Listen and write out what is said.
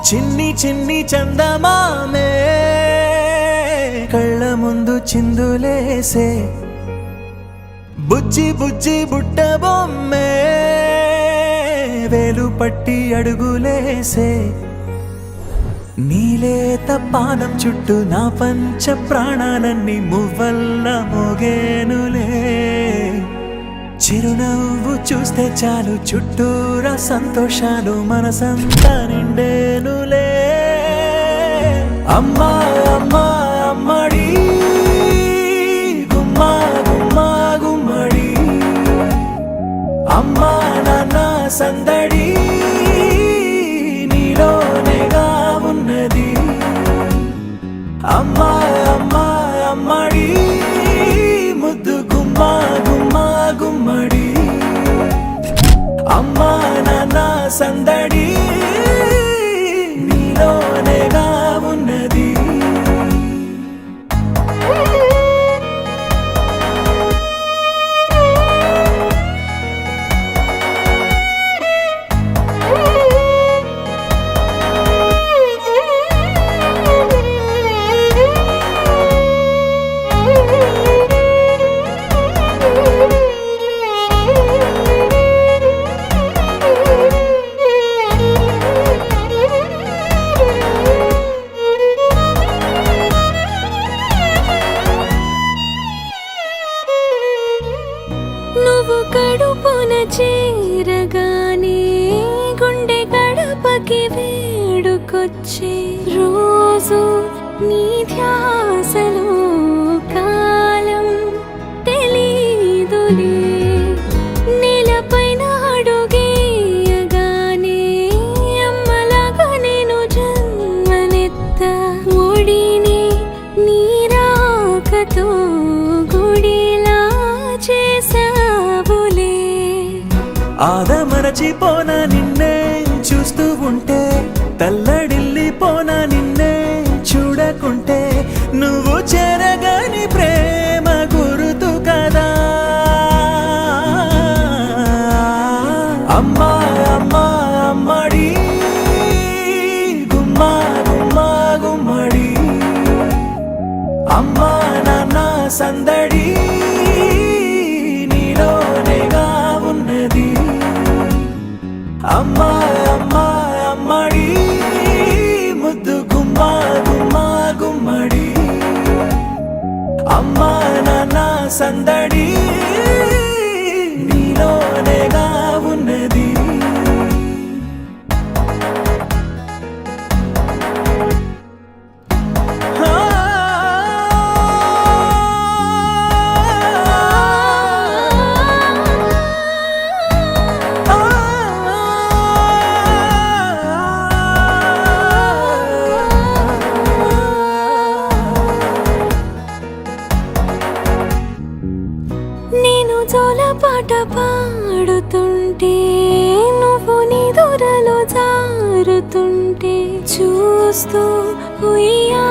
చిన్ని చిన్ని చందమామే కళ్ళ ముందు చిందులేసే బుజ్జి బుజ్జి బుట్ట బొమ్మే వేలు పట్టి అడుగులేసే నీలేత పానం చుట్టూ నా పంచ ప్రాణాలన్నీ మువ్వల్ల మోగేనులే చిరునవ్వు చూస్తే చాలు చుట్టూరా సంతోషాలు మనసంతా నిండేనులే అమ్మా అమ్మా అమ్మడి గుమ్మా గుమ్మా గుమ్మడి అమ్మా నాన్న సందడి నీలోనేగా ఉన్నది అమ్మా అమ్మా అమ్మడి ముద్దు గుమ్మా గుమ్మా గుమ్మడి అమ్మా నాన్న సందడి నీలోనేగా ఉన్నది నువ్వు కడుపున చేరగానే గుండె గడపకి వేడుకొచ్చే రోజు నీ ధ్యాసలో కాలం తెలీదులే నేలపైన అడుగేయగానే అమ్మలాగా నేను జన్మనెత్త ఒడిని నీ రాకతో గుడిలా చేసావులే ఆదమరచిపోనా నిన్నే చూస్తూ ఉంటే తల్లడిల్లిపోనా నిన్నే చూడకుంటే నువ్వు చెరగని ప్రేమ గురుతు కదా అమ్మా అమ్మా అమ్మడి గుమ్మా గుమ్మా గుమ్మడి అమ్మా నాన్న సందడి నీలోనేగా ఉన్నది అమ్మా అమ్మా అమ్మడి ముద్దు గుమ్మా గుమ్మా గుమ్మడి అమ్మా నాన్న సందడి నీలోనేగా ఉన్నది నేను జోలపాట పాడుతుంటే నువ్వు నీ దూరలో జారుతుంటే చూస్తూ ఉయ్యా